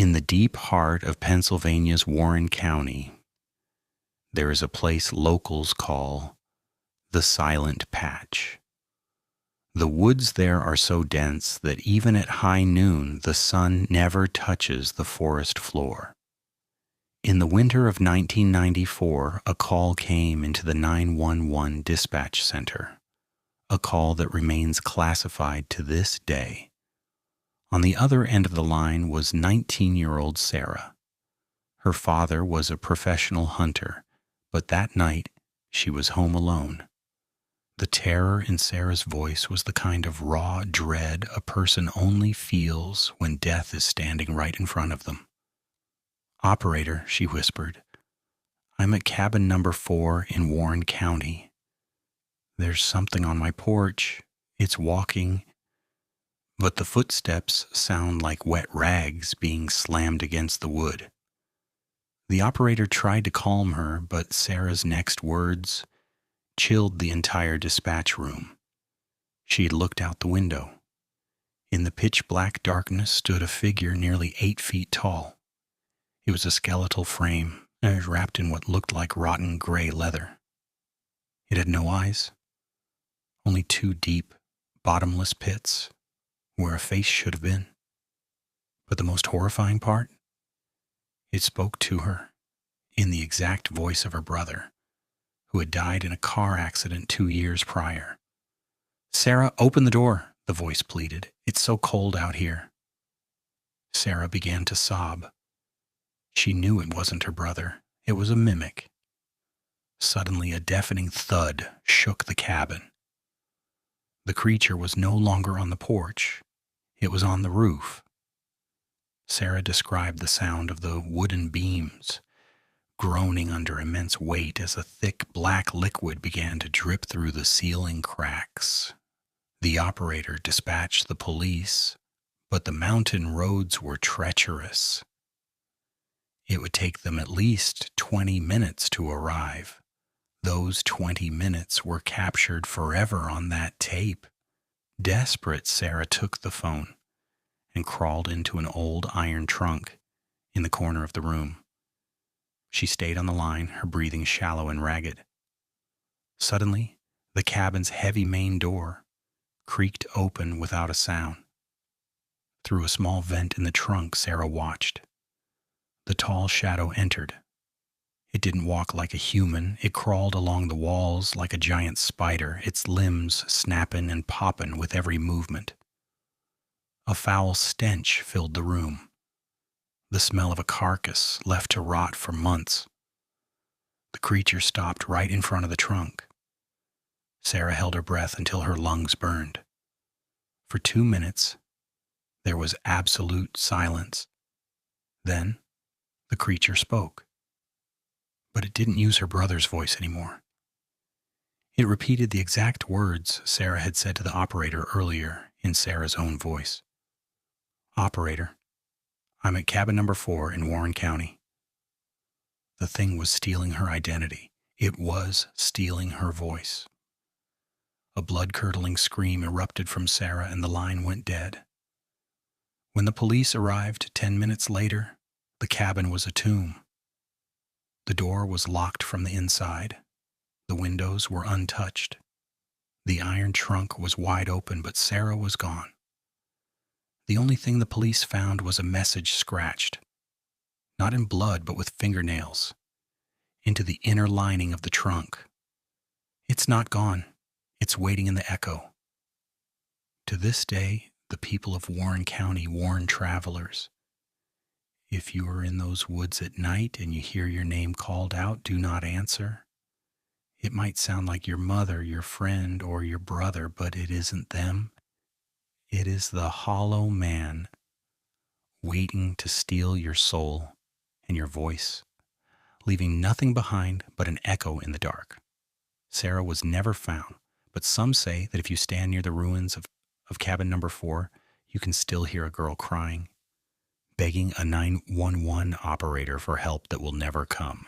In the deep heart of Pennsylvania's Warren County, there is a place locals call the Silent Patch. The woods there are so dense that even at high noon the sun never touches the forest floor. In the winter of 1994, a call came into the 911 dispatch center, a call that remains classified to this day. On the other end of the line was 19-year-old Sarah. Her father was a professional hunter, but that night she was home alone. The terror in Sarah's voice was the kind of raw dread a person only feels when death is standing right in front of them. "Operator," she whispered, "I'm at cabin number 4 in Warren County. There's something on my porch. It's walking, but the footsteps sound like wet rags being slammed against the wood." The operator tried to calm her, but Sarah's next words chilled the entire dispatch room. She had looked out the window. In the pitch-black darkness stood a figure nearly 8 feet tall. It was a skeletal frame, and it was wrapped in what looked like rotten gray leather. It had no eyes, only 2 deep, bottomless pits where a face should have been. But the most horrifying part? It spoke to her in the exact voice of her brother, who had died in a car accident 2 years prior. "Sarah, open the door," the voice pleaded. "It's so cold out here." Sarah began to sob. She knew it wasn't her brother. It was a mimic. Suddenly, a deafening thud shook the cabin. The creature was no longer on the porch. It was on the roof. Sarah described the sound of the wooden beams groaning under immense weight as a thick black liquid began to drip through the ceiling cracks. The operator dispatched the police, but the mountain roads were treacherous. It would take them at least 20 minutes to arrive. Those 20 minutes were captured forever on that tape. Desperate, Sarah took the phone and crawled into an old iron trunk in the corner of the room. She stayed on the line, her breathing shallow and ragged. Suddenly, the cabin's heavy main door creaked open without a sound. Through a small vent in the trunk, Sarah watched. The tall shadow entered. It didn't walk like a human. It crawled along the walls like a giant spider, its limbs snapping and popping with every movement. A foul stench filled the room. The smell of a carcass left to rot for months. The creature stopped right in front of the trunk. Sarah held her breath until her lungs burned. For 2 minutes, there was absolute silence. Then, the creature spoke. But it didn't use her brother's voice anymore. It repeated the exact words Sarah had said to the operator earlier in Sarah's own voice. "Operator, I'm at cabin number 4 in Warren County." The thing was stealing her identity. It was stealing her voice. A blood-curdling scream erupted from Sarah and the line went dead. When the police arrived 10 minutes later, the cabin was a tomb. The door was locked from the inside. The windows were untouched. The iron trunk was wide open, but Sarah was gone. The only thing the police found was a message scratched, not in blood but with fingernails, into the inner lining of the trunk. "It's not gone. It's waiting in the echo." To this day, the people of Warren County warn travelers, if you are in those woods at night and you hear your name called out, do not answer. It might sound like your mother, your friend, or your brother, but it isn't them. It is the hollow man waiting to steal your soul and your voice, leaving nothing behind but an echo in the dark. Sarah was never found, but some say that if you stand near the ruins of cabin number 4, you can still hear a girl crying, begging a 911 operator for help that will never come.